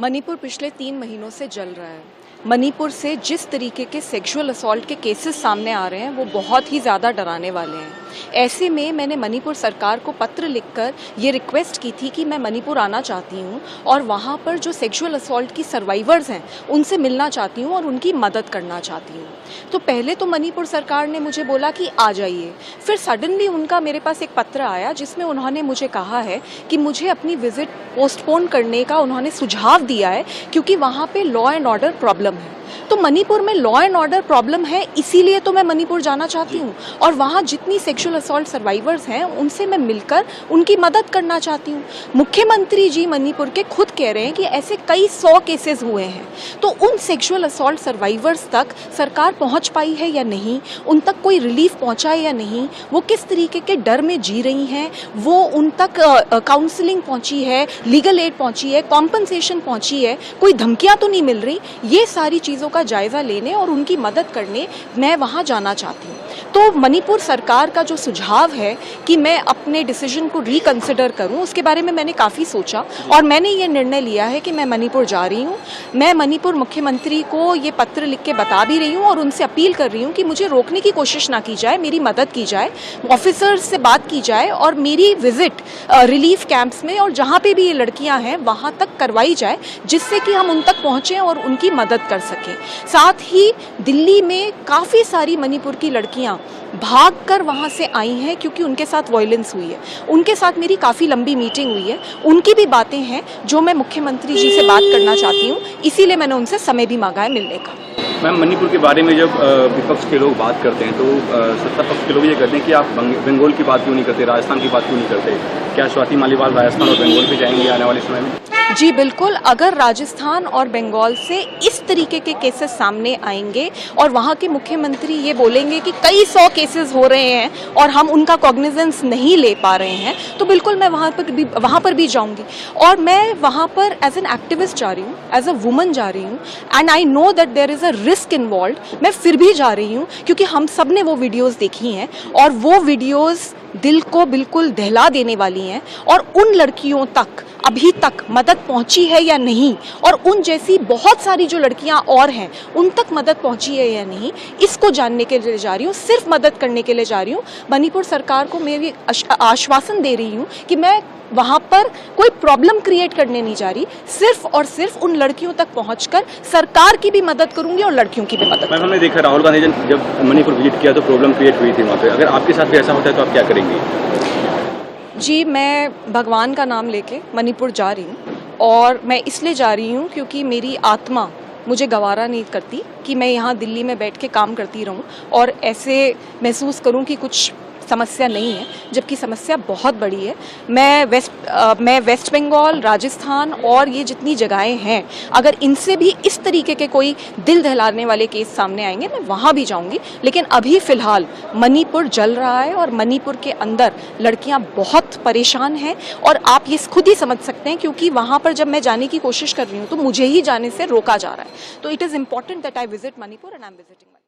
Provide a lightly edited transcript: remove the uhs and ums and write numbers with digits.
मणिपुर पिछले 3 महीनों से जल रहा है। मणिपुर से जिस तरीके के सेक्सुअल असॉल्ट के केसेस सामने आ रहे हैं वो बहुत ही ज़्यादा डराने वाले हैं। ऐसे में मैंने मणिपुर सरकार को पत्र लिखकर ये रिक्वेस्ट की थी कि मैं मणिपुर आना चाहती हूँ और वहाँ पर जो सेक्सुअल असॉल्ट की सर्वाइवर्स हैं उनसे मिलना चाहती हूँ और उनकी मदद करना चाहती हूँ। तो पहले तो मणिपुर सरकार ने मुझे बोला कि आ जाइए, फिर सडनली उनका मेरे पास एक पत्र आया जिसमें उन्होंने मुझे कहा है कि मुझे अपनी विजिट पोस्टपोन करने का उन्होंने सुझाव दिया है क्योंकि वहाँ पे लॉ एंड ऑर्डर प्रॉब्लम है। तो मणिपुर में लॉ एंड ऑर्डर प्रॉब्लम है, इसीलिए तो मैं मणिपुर जाना चाहती हूँ और वहाँ जितनी सेक्सुअल असॉल्ट सर्वाइवर्स हैं उनसे मैं मिलकर उनकी मदद करना चाहती हूँ। मुख्यमंत्री जी मणिपुर के खुद कह रहे हैं कि ऐसे कई 100 केसेस हुए हैं, तो उन सेक्सुअल असॉल्ट सर्वाइवर्स तक सरकार पहुँच पाई है या नहीं, उन तक कोई रिलीफ पहुँचा है या नहीं, वो किस तरीके के डर में जी रही हैं, वो उन तक काउंसलिंग पहुँची है, लीगल एड पहुँची है, कॉम्पनसेशन पहुँची है, कोई धमकियाँ तो नहीं मिल रही, ये सारी चीज़ों का जायज़ा लेने और उनकी मदद करने मैं वहाँ जाना चाहती हूँ। तो मणिपुर सरकार का जो सुझाव है कि मैं अपने डिसीजन को रिकंसिडर करूँ, उसके बारे में मैंने काफ़ी सोचा और मैंने ये निर्णय लिया है कि मैं मणिपुर जा रही हूँ। मैं मणिपुर मुख्यमंत्री को ये पत्र लिख के बता भी रही हूँ और उनसे अपील कर रही हूँ कि मुझे रोकने की कोशिश ना की जाए, मेरी मदद की जाए, ऑफिसर्स से बात की जाए और मेरी विजिट रिलीफ कैंप्स में और जहाँ पे भी ये लड़कियाँ हैं वहाँ तक करवाई जाए, जिससे कि हम उन तक पहुँचें और उनकी मदद कर सकें। साथ ही दिल्ली में काफ़ी सारी मणिपुर की लड़कियां भागकर वहां से आई हैं क्योंकि उनके साथ वायलेंस हुई है। उनके साथ मेरी काफ़ी लंबी मीटिंग हुई है, उनकी भी बातें हैं जो मैं मुख्यमंत्री जी से बात करना चाहती हूँ, इसीलिए मैंने उनसे समय भी मांगा है मिलने का। मैम, मणिपुर के बारे में जब विपक्ष के लोग बात करते हैं तो सत्ता पक्ष के लोग ये कहते हैं कि आप बंगाल की बात क्यों नहीं करते, राजस्थान की बात क्यों नहीं करते। क्या स्वाति मालीवाल राजस्थान और बंगाल पे जाएंगे आने वाले समय में? जी बिल्कुल, अगर राजस्थान और बंगाल से इस तरीके के केसेस सामने आएंगे और वहाँ के मुख्यमंत्री ये बोलेंगे कि कई 100 केसेस हो रहे हैं और हम उनका कॉग्निजेंस नहीं ले पा रहे हैं, तो बिल्कुल मैं वहाँ पर भी जाऊँगी। और मैं वहाँ पर एज एन एक्टिविस्ट जा रही हूँ, एज अ वुमन जा रही हूँ and I know that there is a risk involve. मैं फिर भी जा रही हूँ क्योंकि हम सब ने वो वीडियोज़ देखी हैं और वो वीडियोज़ दिल को बिल्कुल दहला देने वाली हैं और उन लड़कियों तक अभी तक मदद पहुंची है या नहीं और उन जैसी बहुत सारी जो लड़कियां और हैं उन तक मदद पहुंची है या नहीं, इसको जानने के लिए जा रही हूँ, सिर्फ मदद करने के लिए जा रही हूँ। मणिपुर सरकार को मैं भी आश्वासन दे रही हूँ कि मैं वहाँ पर कोई प्रॉब्लम क्रिएट करने नहीं जा रही, सिर्फ और सिर्फ उन लड़कियों तक पहुँचकर सरकार की भी मदद करूँगी और लड़कियों की भी मदद। मैम, हमने देखा राहुल गांधी जब मणिपुर विजिट किया तो प्रॉब्लम क्रिएट हुई थी वहाँ पे, अगर आपके साथ भी ऐसा होता है तो आप क्या करेंगे? जी, मैं भगवान का नाम लेके मणिपुर जा रही हूँ और मैं इसलिए जा रही हूँ क्योंकि मेरी आत्मा मुझे गवारा नहीं करती कि मैं यहाँ दिल्ली में बैठ के काम करती रहूँ और ऐसे महसूस करूँ कि कुछ समस्या नहीं है, जबकि समस्या बहुत बड़ी है। मैं वेस्ट बंगाल, राजस्थान और ये जितनी जगहें हैं, अगर इनसे भी इस तरीके के कोई दिल दहलाने वाले केस सामने आएंगे मैं वहाँ भी जाऊँगी, लेकिन अभी फ़िलहाल मणिपुर जल रहा है और मणिपुर के अंदर लड़कियाँ बहुत परेशान हैं और आप ये खुद ही समझ सकते हैं क्योंकि वहाँ पर जब मैं जाने की कोशिश कर रही हूँ तो मुझे ही जाने से रोका जा रहा है। तो it is important that I visit Manipur and I am visiting.